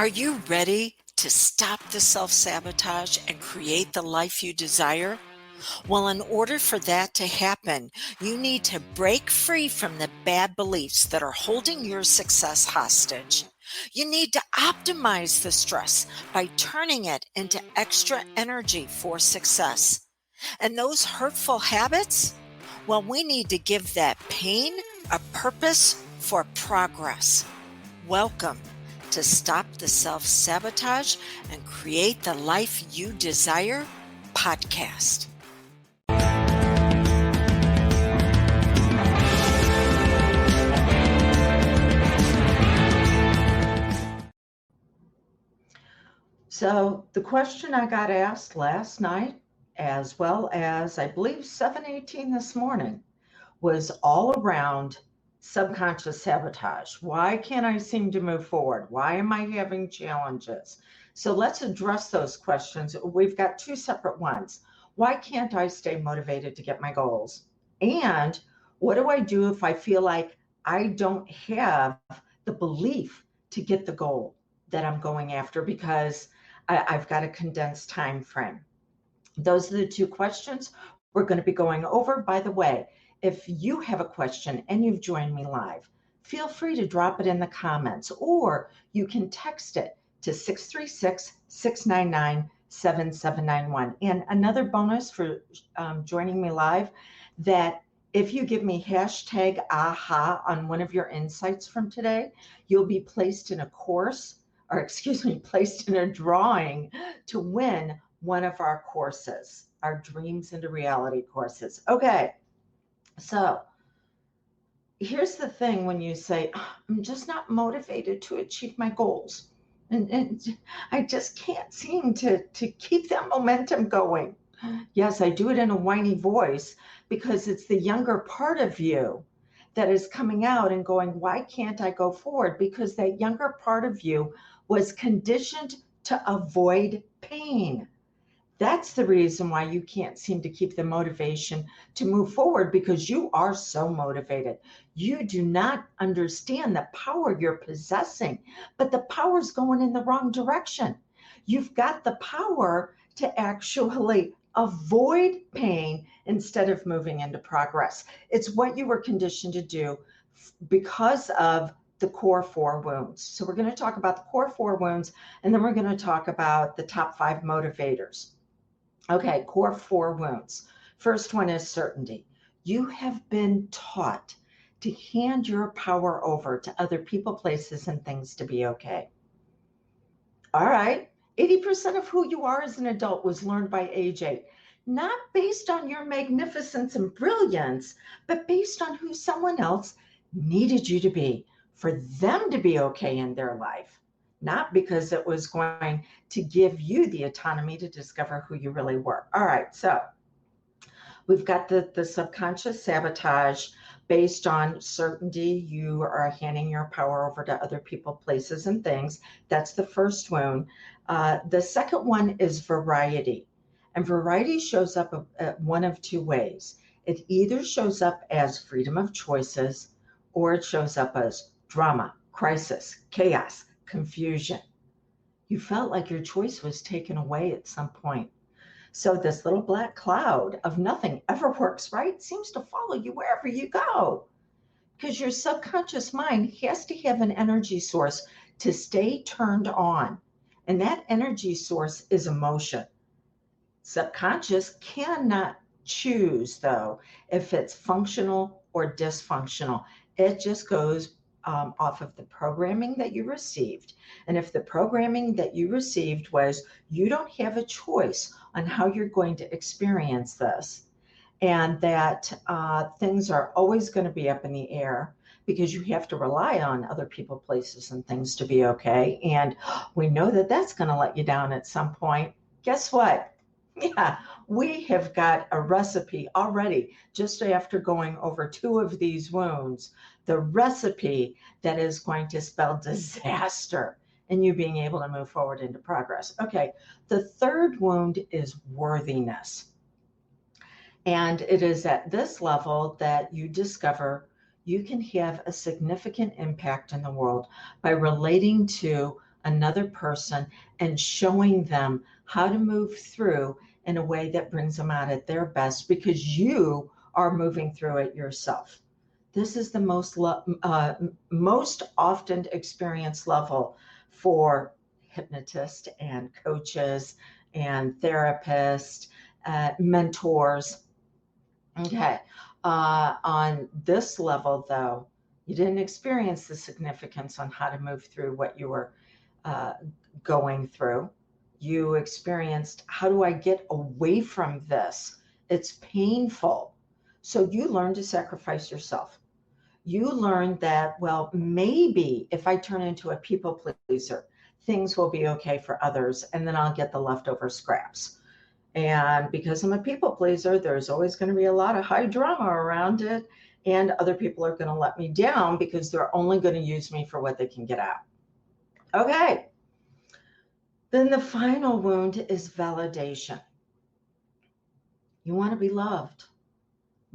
Are you ready to stop the self-sabotage and create the life you desire? Well, in order for that to happen, you need to break free from the bad beliefs that are holding your success hostage. You need to optimize the stress by turning it into extra energy for success. And those hurtful habits? Well, we need to give that pain a purpose for progress. Welcome to Stop the Self-Sabotage and Create the Life You Desire podcast. So the question I got asked last night, as well as I believe 7:18 this morning, was all around subconscious sabotage. Why can't I seem to move forward? Why am I having challenges? So let's address those questions. We've got two separate ones. Why can't I stay motivated to get my goals? And what do I do if I feel like I don't have the belief to get the goal that I'm going after because I've got a condensed time frame? Those are the two questions we're going to be going over. By the way, if you have a question and you've joined me live, feel free to drop it in the comments, or you can text it to 636-699-7791. And another bonus for joining me live, that if you give me hashtag AHA on one of your insights from today, you'll be placed in a placed in a drawing to win one of our courses, our Dreams into Reality courses. Okay, so here's the thing when you say, I'm just not motivated to achieve my goals. And I just can't seem to keep that momentum going. Yes, I do it in a whiny voice because it's the younger part of you that is coming out and going, why can't I go forward? Because that younger part of you was conditioned to avoid pain. That's the reason why you can't seem to keep the motivation to move forward, because you are so motivated. You do not understand the power you're possessing, but the power's going in the wrong direction. You've got the power to actually avoid pain instead of moving into progress. It's what you were conditioned to do because of the core four wounds. So we're going to talk about the core four wounds, and then we're going to talk about the top 5 motivators. Okay, core 4 wounds. First one is certainty. You have been taught to hand your power over to other people, places, and things to be okay. All right, 80% of who you are as an adult was learned by age 8. Not based on your magnificence and brilliance, but based on who someone else needed you to be for them to be okay in their life. Not because it was going to give you the autonomy to discover who you really were. All right, so we've got the subconscious sabotage based on certainty. You are handing your power over to other people, places, and things. That's the first wound. The second one is variety. And variety shows up one of two ways. It either shows up as freedom of choices, or it shows up as drama, crisis, chaos, confusion. You felt like your choice was taken away at some point. So this little black cloud of nothing ever works right seems to follow you wherever you go, because your subconscious mind has to have an energy source to stay turned on. And that energy source is emotion. Subconscious cannot choose, though, if it's functional or dysfunctional. It just goes off of the programming that you received. And if the programming that you received was, you don't have a choice on how you're going to experience this, and that things are always going to be up in the air because you have to rely on other people, places, and things to be okay, and we know that that's going to let you down at some point. Guess what? Yeah, we have got a recipe already, just after going over 2 of these wounds, the recipe that is going to spell disaster in you being able to move forward into progress. Okay, the third wound is worthiness. And it is at this level that you discover you can have a significant impact in the world by relating to another person and showing them how to move through in a way that brings them out at their best because you are moving through it yourself. This is the most often experienced level for hypnotists and coaches and therapists, mentors. Okay. On this level, though, you didn't experience the significance on how to move through what you were uh, going through. You experienced, how do I get away from this? It's painful. So you learn to sacrifice yourself. You learn that, well, maybe if I turn into a people pleaser, things will be okay for others, and then I'll get the leftover scraps. And because I'm a people pleaser, there's always going to be a lot of high drama around it. And other people are going to let me down because they're only going to use me for what they can get out. Okay. Then the final wound is validation. You want to be loved,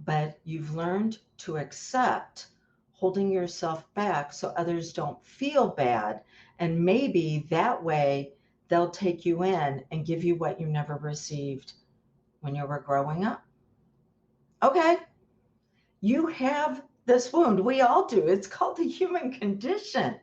but you've learned to accept holding yourself back so others don't feel bad. And maybe that way they'll take you in and give you what you never received when you were growing up. Okay, you have this wound. We all do. It's called the human condition.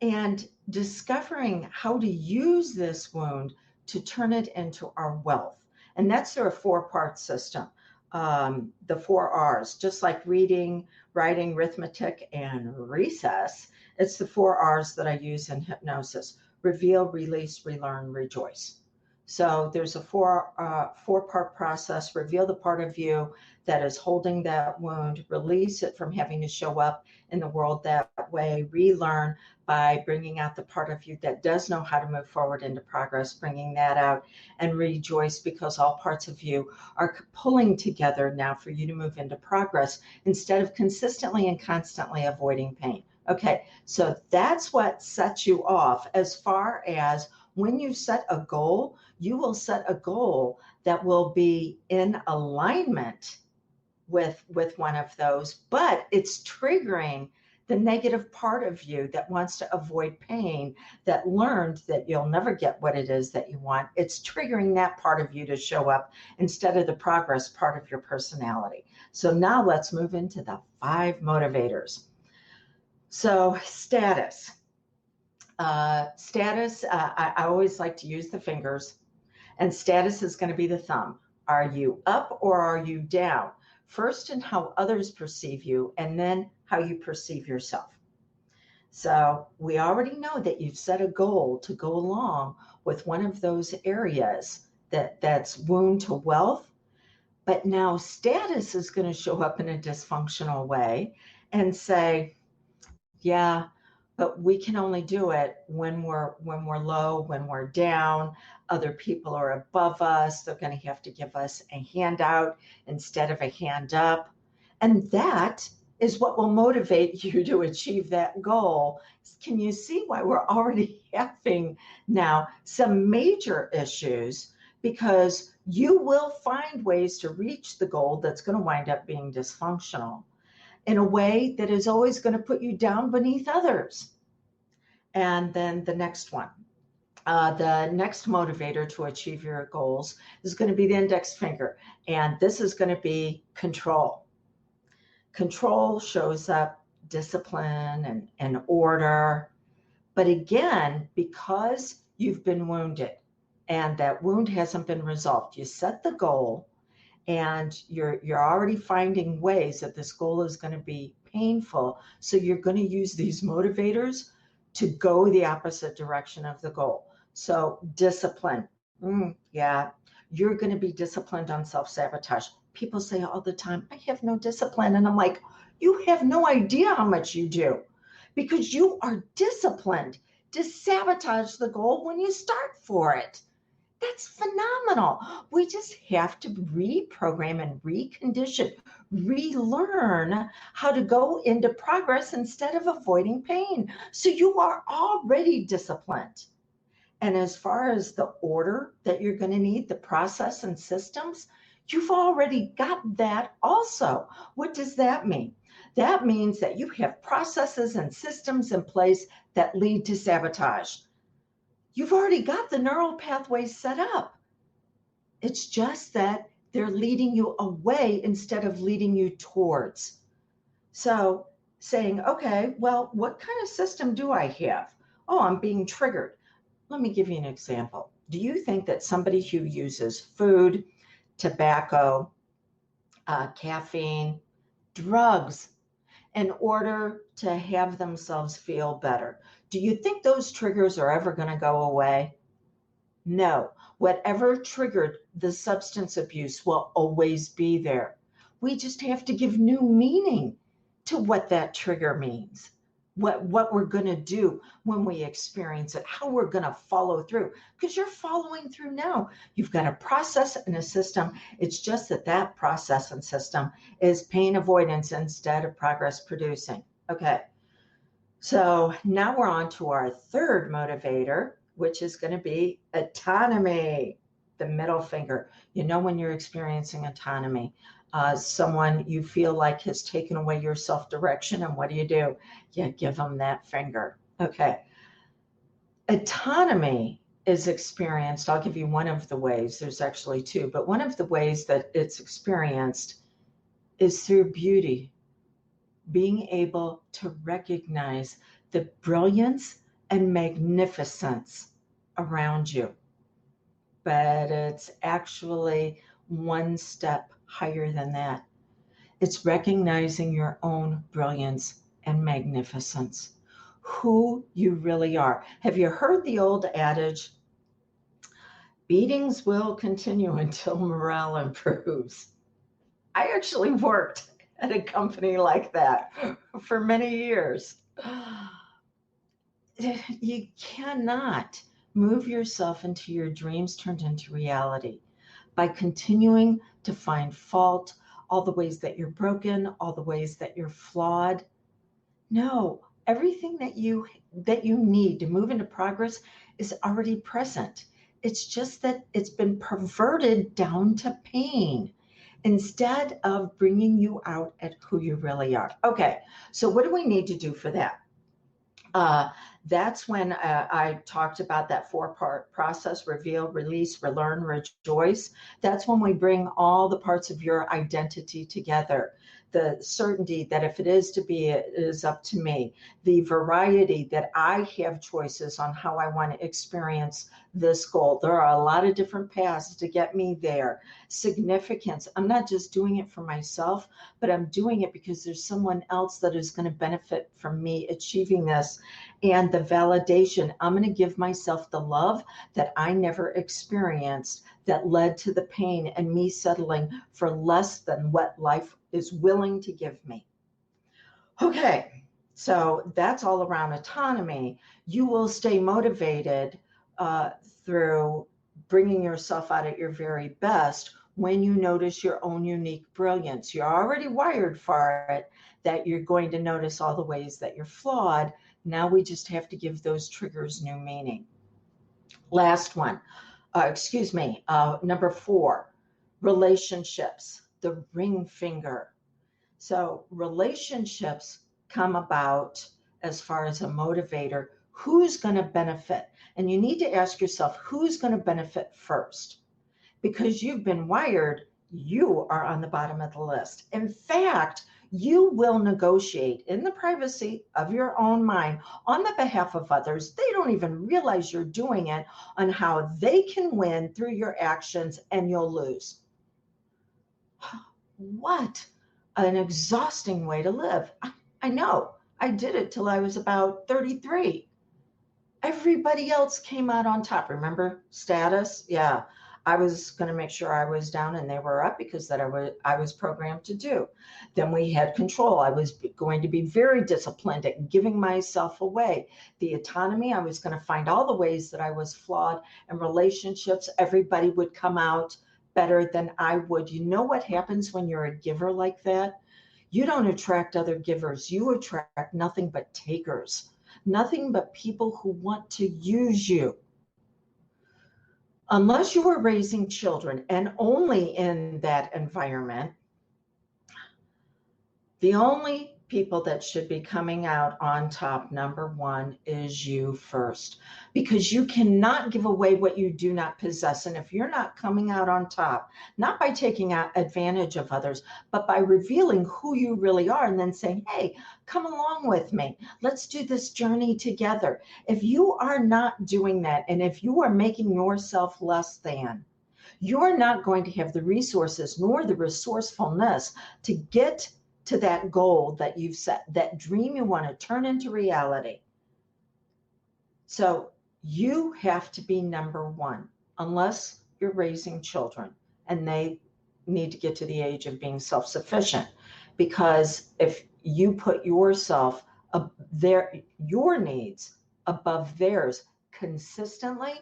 And discovering how to use this wound to turn it into our wealth. And that's their 4-part system. The 4 R's, just like reading, writing, arithmetic, and recess. It's the 4 R's that I use in hypnosis: reveal, release, relearn, rejoice. So there's a 4-part process. Reveal the part of you that is holding that wound, release it from having to show up in the world that way, relearn by bringing out the part of you that does know how to move forward into progress, bringing that out, and rejoice because all parts of you are pulling together now for you to move into progress instead of consistently and constantly avoiding pain. Okay, so that's what sets you off. As far as when you set a goal, you will set a goal that will be in alignment with one of those, but it's triggering the negative part of you that wants to avoid pain, that learned that you'll never get what it is that you want. It's triggering that part of you to show up instead of the progress part of your personality. So now let's move into the 5 motivators. So status. I always like to use the fingers, and status is going to be the thumb. Are you up or are you down? First in how others perceive you, and then how you perceive yourself. So we already know that you've set a goal to go along with one of those areas that's wound to wealth. But now status is going to show up in a dysfunctional way and say, yeah, but we can only do it when we're low, when we're down. Other people are above us. They're going to have to give us a handout instead of a hand up. And that is what will motivate you to achieve that goal. Can you see why we're already having now some major issues? Because you will find ways to reach the goal that's going to wind up being dysfunctional in a way that is always going to put you down beneath others. And then the next one, the next motivator to achieve your goals is going to be the index finger. And this is going to be control. Control shows up discipline and order. But again, because you've been wounded and that wound hasn't been resolved, you set the goal and you're already finding ways that this goal is going to be painful. So you're going to use these motivators to go the opposite direction of the goal. So discipline. Yeah, you're going to be disciplined on self-sabotage. People say all the time, I have no discipline. And I'm like, you have no idea how much you do, because you are disciplined to sabotage the goal when you start for it. That's phenomenal. We just have to reprogram and recondition, relearn how to go into progress instead of avoiding pain. So you are already disciplined. And as far as the order that you're going to need, the process and systems, you've already got that also. What does that mean? That means that you have processes and systems in place that lead to sabotage. You've already got the neural pathways set up. It's just that they're leading you away instead of leading you towards. So saying, okay, well, what kind of system do I have? Oh, I'm being triggered. Let me give you an example. Do you think that somebody who uses food, tobacco, caffeine, drugs in order to have themselves feel better, do you think those triggers are ever going to go away? No. Whatever triggered the substance abuse will always be there. We just have to give new meaning to what that trigger means, what we're going to do when we experience it, how we're going to follow through. Because you're following through now. You've got a process and a system. It's just that that process and system is pain avoidance instead of progress producing. Okay. So now we're on to our third motivator, which is going to be autonomy, the middle finger. You know, when you're experiencing autonomy, someone you feel like has taken away your self-direction, and what do? You give them that finger. Okay. Autonomy is experienced. I'll give you one of the ways. There's actually two, but one of the ways that it's experienced is through beauty, being able to recognize the brilliance and magnificence around you. But it's actually one step higher than that. It's recognizing your own brilliance and magnificence, who you really are. Have you heard the old adage, beatings will continue until morale improves? I actually worked at a company like that for many years. You cannot move yourself into your dreams turned into reality by continuing to find fault, all the ways that you're broken, all the ways that you're flawed. No, everything that you need to move into progress is already present. It's just that it's been perverted down to pain instead of bringing you out at who you really are. Okay, so what do we need to do for that? That's when I talked about that 4-part process: reveal, release, relearn, rejoice. That's when we bring all the parts of your identity together. The certainty that if it is to be, it is up to me. The variety that I have choices on how I want to experience this goal. There are a lot of different paths to get me there. Significance. I'm not just doing it for myself, but I'm doing it because there's someone else that is going to benefit from me achieving this. And the validation, I'm going to give myself the love that I never experienced, that led to the pain and me settling for less than what life is willing to give me. Okay, so that's all around autonomy. You will stay motivated through bringing yourself out at your very best when you notice your own unique brilliance. You're already wired for it, that you're going to notice all the ways that you're flawed. Now we just have to give those triggers new meaning. Last one, number 4, relationships, the ring finger. So relationships come about as far as a motivator. Who's going to benefit? And you need to ask yourself, who's going to benefit first? Because you've been wired, you are on the bottom of the list. In fact, you will negotiate in the privacy of your own mind on the behalf of others. They don't even realize you're doing it, on how they can win through your actions and you'll lose. What an exhausting way to live. I know. I did it till I was about 33. Everybody else came out on top. Remember status? Yeah. I was going to make sure I was down and they were up, because that I was programmed to do. Then we had control. I was going to be very disciplined at giving myself away. The autonomy, I was going to find all the ways that I was flawed. And relationships, everybody would come out better than I would. You know what happens when you're a giver like that? You don't attract other givers. You attract nothing but takers, nothing but people who want to use you. Unless you were raising children, and only in that environment, the only people that should be coming out on top, number one, is you first, because you cannot give away what you do not possess. And if you're not coming out on top, not by taking advantage of others, but by revealing who you really are and then saying, hey, come along with me. Let's do this journey together. If you are not doing that, and if you are making yourself less than, you're not going to have the resources nor the resourcefulness to get to that goal that you've set, that dream you want to turn into reality. So you have to be number one, unless you're raising children and they need to get to the age of being self-sufficient. Because if you put yourself, your needs above theirs consistently,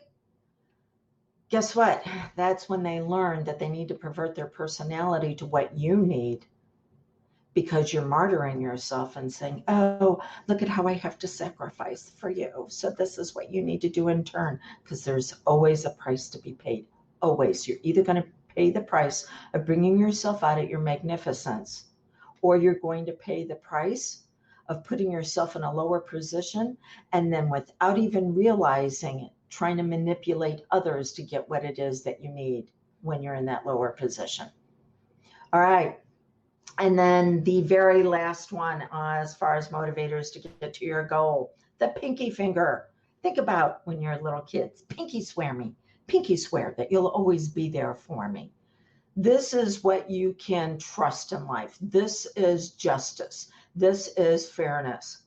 guess what? That's when they learn that they need to pervert their personality to what you need, because you're martyring yourself and saying, oh, look at how I have to sacrifice for you. So this is what you need to do in turn, because there's always a price to be paid. Always. You're either going to pay the price of bringing yourself out at your magnificence, or you're going to pay the price of putting yourself in a lower position and then, without even realizing it, trying to manipulate others to get what it is that you need when you're in that lower position. All right. And then the very last one, as far as motivators to get to your goal, the pinky finger. Think about when you're little kids, pinky swear me, pinky swear that you'll always be there for me. This is what you can trust in life. This is justice. This is fairness.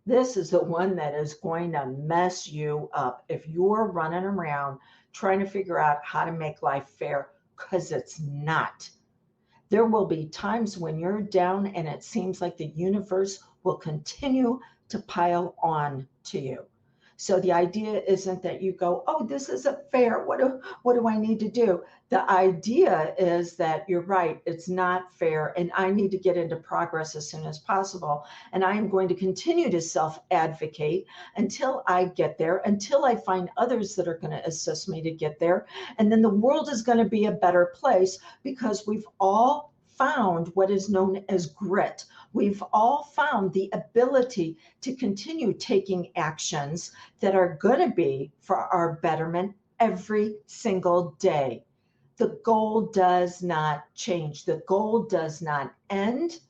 This is the one that is going to mess you up if you're running around trying to figure out how to make life fair, because it's not. There will be times when you're down and it seems like the universe will continue to pile on to you. So the idea isn't that you go, oh, this isn't fair. What do I need to do? The idea is that you're right. It's not fair. And I need to get into progress as soon as possible. And I am going to continue to self-advocate until I get there, until I find others that are going to assist me to get there. And then the world is going to be a better place, because we've all found what is known as grit. We've all found the ability to continue taking actions that are going to be for our betterment every single day. The goal does not change. The goal does not end.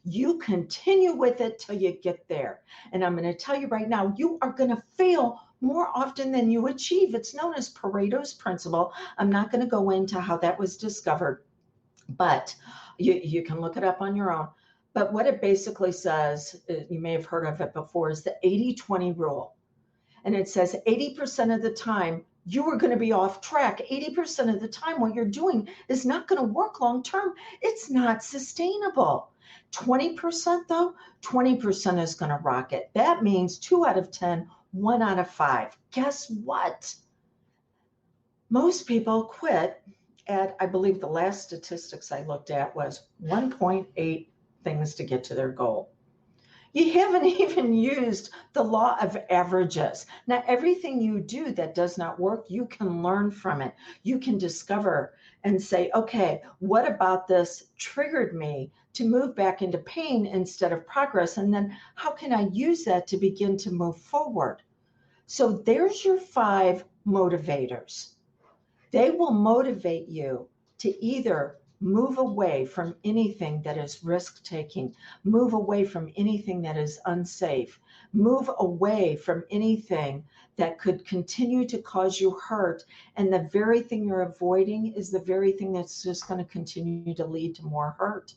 You continue with it till you get there. And I'm going to tell you right now, you are going to fail more often than you achieve. It's known as Pareto's principle. I'm not going to go into how that was discovered, but you can look it up on your own. But what it basically says, you may have heard of it before, is the 80-20 rule. And it says 80% of the time you are going to be off track. 80% of the time what you're doing is not going to work long term. It's not sustainable. 20% though, 20% is going to rock it. That means 2 out of 10, 1 out of 5. Guess what? Most people quit at, I believe the last statistics I looked at was 1.8 things to get to their goal. You haven't even used the law of averages. Now, everything you do that does not work, you can learn from it. You can discover and say, okay, what about this triggered me to move back into pain instead of progress? And then how can I use that to begin to move forward? So there's your 5 motivators. They will motivate you to either move away from anything that is risk-taking, move away from anything that is unsafe, move away from anything that could continue to cause you hurt. And the very thing you're avoiding is the very thing that's just going to continue to lead to more hurt.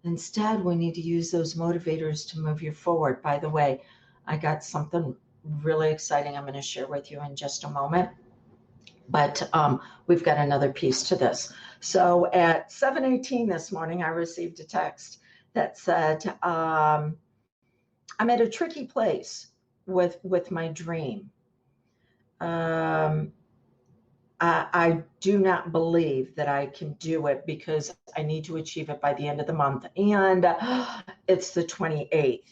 Instead, we need to use those motivators to move you forward. By the way, I got something really exciting I'm going to share with you in just a moment. But we've got another piece to this. So at 7:18 this morning, I received a text that said, I'm at a tricky place with my dream. I do not believe that I can do it because I need to achieve it by the end of the month. And it's the 28th.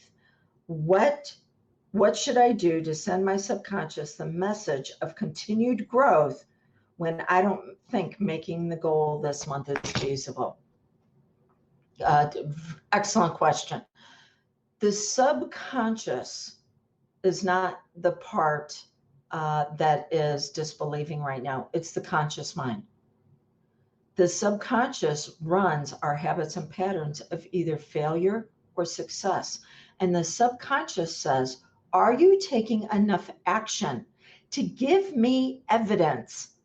What should I do to send my subconscious the message of continued growth when I don't think making the goal this month is feasible? Excellent question. The subconscious is not the part that is disbelieving right now. It's the conscious mind. The subconscious runs our habits and patterns of either failure or success. And the subconscious says, are you taking enough action to give me evidence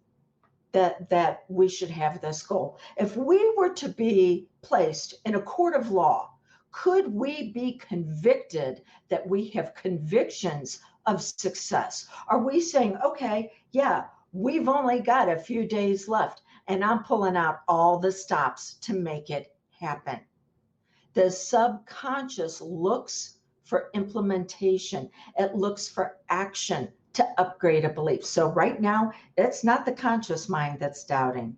that we should have this goal? If we were to be placed in a court of law, could we be convicted that we have convictions of success? Are we saying, okay, yeah, we've only got a few days left and I'm pulling out all the stops to make it happen? The subconscious looks for implementation. It looks for action to upgrade a belief. So right now, it's not the conscious mind that's doubting.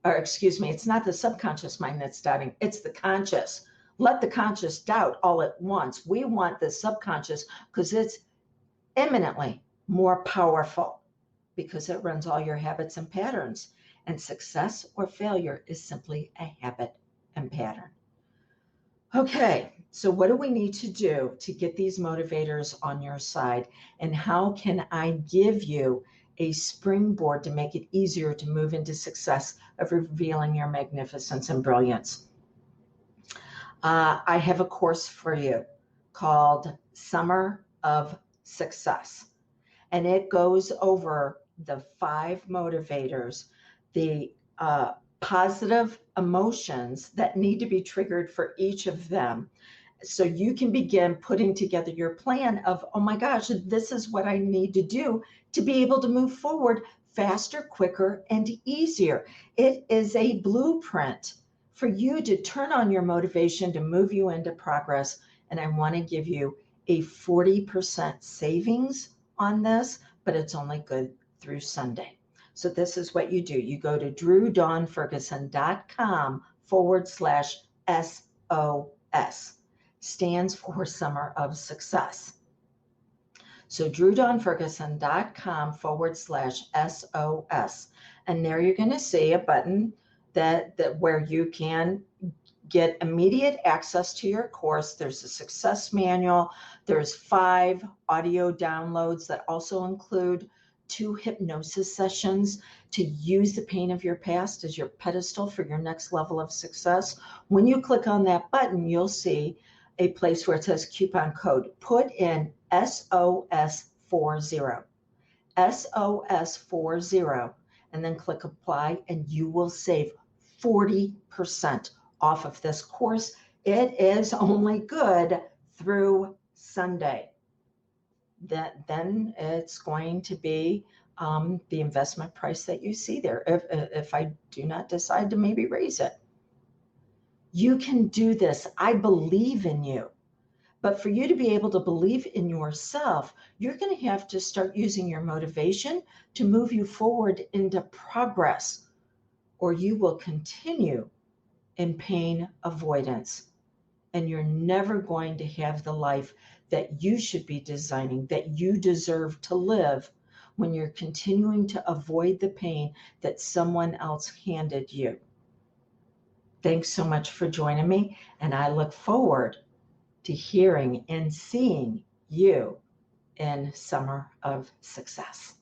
Or excuse me, it's not the subconscious mind that's doubting. It's the conscious. Let the conscious doubt all at once. We want the subconscious because it's eminently more powerful because it runs all your habits and patterns. And success or failure is simply a habit and pattern. Okay, so what do we need to do to get these motivators on your side? And how can I give you a springboard to make it easier to move into success of revealing your magnificence and brilliance? I have a course for you called Summer of Success. And it goes over the 5 motivators, the positive emotions that need to be triggered for each of them. So you can begin putting together your plan of, oh my gosh, this is what I need to do to be able to move forward faster, quicker, and easier. It is a blueprint for you to turn on your motivation to move you into progress. And I want to give you a 40% savings on this, but it's only good through Sunday. So this is what you do. You go to drewdawnferguson.com/SOS. Stands for Summer of Success. So drewdawnferguson.com/SOS. And there you're going to see a button that where you can get immediate access to your course. There's a success manual. There's 5 audio downloads that also include 2 hypnosis sessions to use the pain of your past as your pedestal for your next level of success. When you click on that button, you'll see a place where it says coupon code. Put in SOS40, SOS40, and then click apply, and you will save 40% off of this course. It is only good through Sunday. Then it's going to be the investment price that you see there if I do not decide to maybe raise it. You can do this. I believe in you. But for you to be able to believe in yourself, you're going to have to start using your motivation to move you forward into progress, or you will continue in pain avoidance. And you're never going to have the life that you should be designing, that you deserve to live, when you're continuing to avoid the pain that someone else handed you. Thanks so much for joining me, and I look forward to hearing and seeing you in Summer of Success.